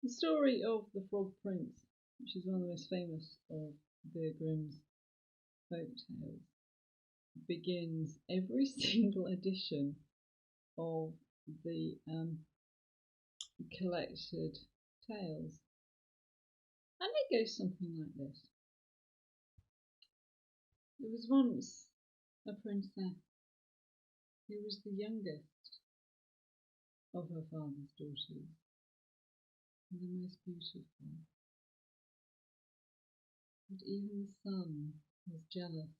The story of the Frog Prince, which is one of the most famous of the Grimm's folk tales, begins every single edition of the collected tales. And it goes something like this. There was once a princess who was the youngest of her father's daughters and the most beautiful. But even the sun was jealous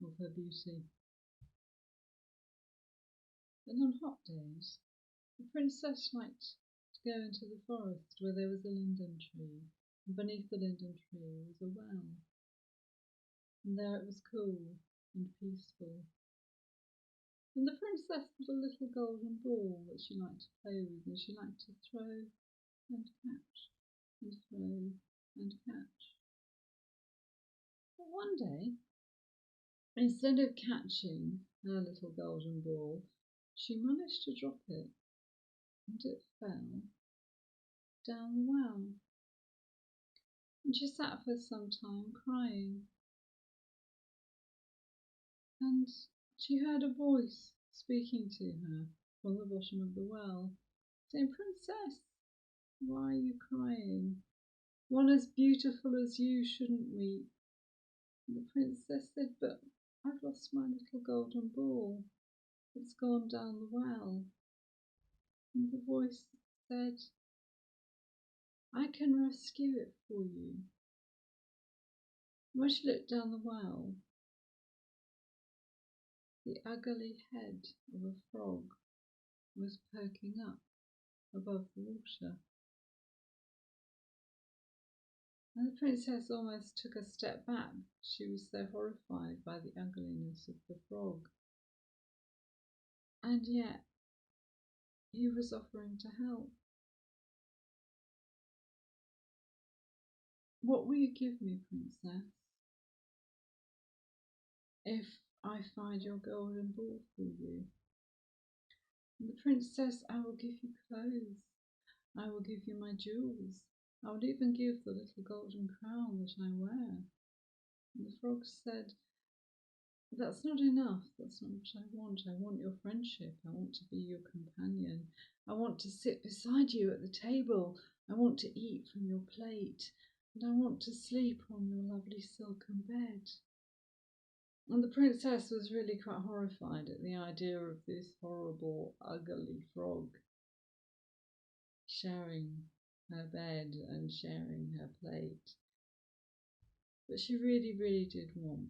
of her beauty. And on hot days, the princess liked to go into the forest where there was a linden tree, and beneath the linden tree was a well. And there it was cool and peaceful. And the princess had a little golden ball that she liked to play with, and she liked to throw and catch, and throw and catch. But one day, instead of catching her little golden ball, she managed to drop it, and it fell down the well. And she sat for some time crying. And she heard a voice speaking to her from the bottom of the well, saying, "Princess, why are you crying? One as beautiful as you shouldn't weep." And the princess said, "But I've lost my little golden ball. It's gone down the well." And the voice said, "I can rescue it for you." When she looked down the well, the ugly head of a frog was poking up above the water. And the princess almost took a step back. She was so horrified by the ugliness of the frog. And yet, he was offering to help. "What will you give me, princess, if I find your golden ball for you?" And the princess, "I will give you clothes. I will give you my jewels. I will even give the little golden crown that I wear." And the frog said, "That's not enough. That's not what I want. I want your friendship. I want to be your companion. I want to sit beside you at the table. I want to eat from your plate. And I want to sleep on your lovely silken bed." And the princess was really quite horrified at the idea of this horrible, ugly frog sharing her bed and sharing her plate. But she really, really did want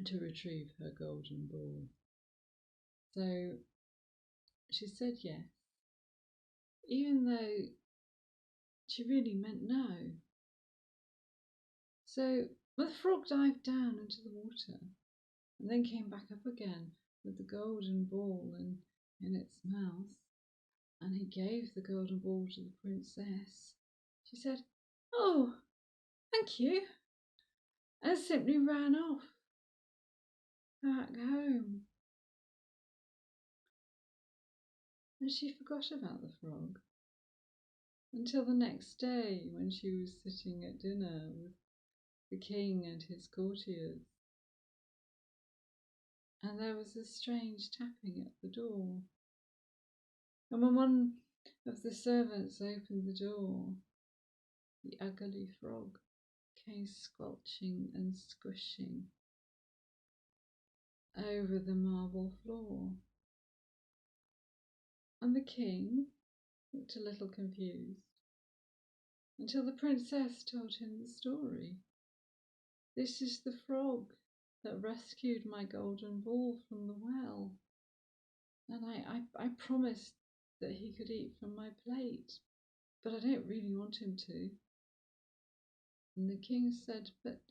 to retrieve her golden ball. So she said yes, even though she really meant no. So the frog dived down into the water and then came back up again with the golden ball in its mouth. And he gave the golden ball to the princess. She said, "Oh, thank you," and simply ran off back home. And she forgot about the frog until the next day when she was sitting at dinner with the king and his courtiers. And there was a strange tapping at the door. And when one of the servants opened the door, the ugly frog came squelching and squishing over the marble floor. And the king looked a little confused until the princess told him the story. "This is the frog that rescued my golden ball from the well, and I promised that he could eat from my plate, but I don't really want him to." And the king said, "But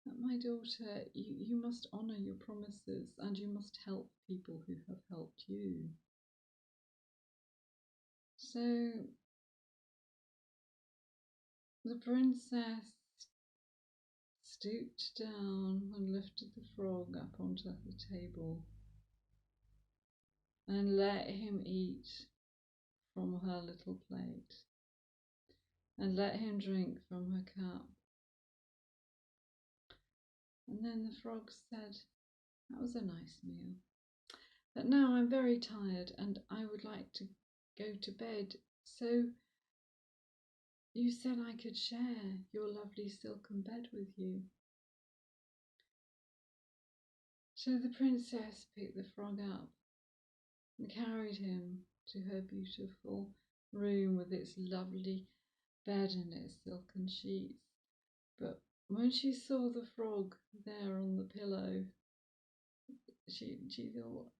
my daughter, you must honour your promises and you must help people who have helped you." So the princess stooped down and lifted the frog up onto the table and let him eat from her little plate. and let him drink from her cup. And then the frog said, "That was a nice meal, but now I'm very tired and I would like to go to bed. So you said I could share your lovely silken bed with you." So the princess picked the frog up and carried him to her beautiful room with its lovely bed and its silken sheets. But when she saw the frog there on the pillow, she thought,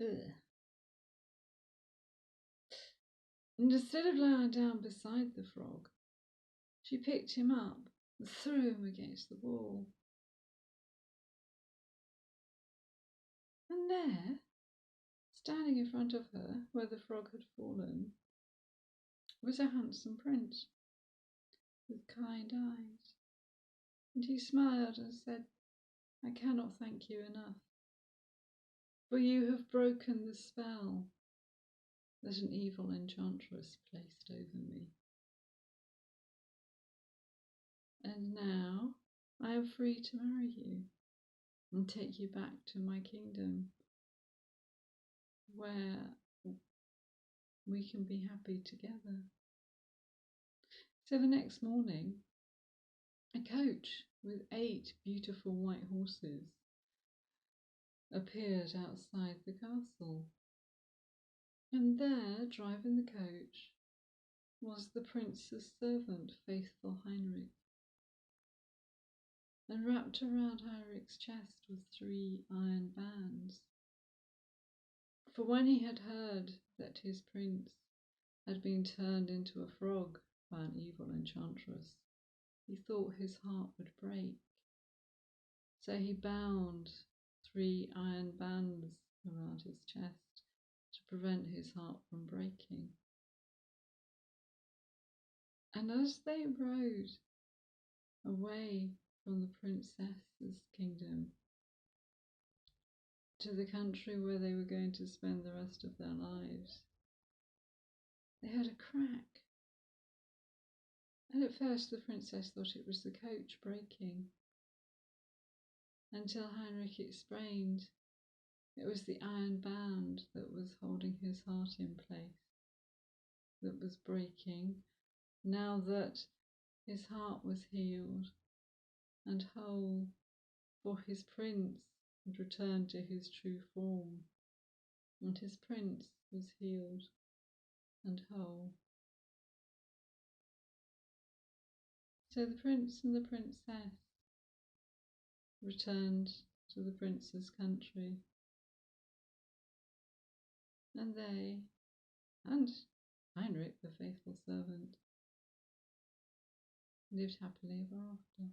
ugh. And instead of lying down beside the frog, she picked him up and threw him against the wall. And there, standing in front of her, where the frog had fallen, was a handsome prince with kind eyes. And he smiled and said, "I cannot thank you enough, for you have broken the spell that an evil enchantress placed over me. And now I am free to marry you and take you back to my kingdom, where we can be happy together." So the next morning, a coach with 8 beautiful white horses appeared outside the castle. And there, driving the coach, was the prince's servant, faithful Heinrich. And wrapped around Heinrich's chest were 3 iron bands. For when he had heard that his prince had been turned into a frog by an evil enchantress, he thought his heart would break. So he bound 3 iron bands around his chest to prevent his heart from breaking. And as they rode away from the princess's kingdom to the country where they were going to spend the rest of their lives, they heard a crack. And at first the princess thought it was the coach breaking, until Heinrich explained it was the iron band that was holding his heart in place that was breaking, now that his heart was healed and whole, for his prince had returned to his true form, and his prince was healed and whole. So the prince and the princess returned to the prince's country, and they and Heinrich, the faithful servant, lived happily ever after.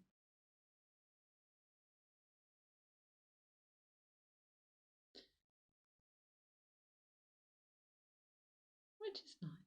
Which is nice.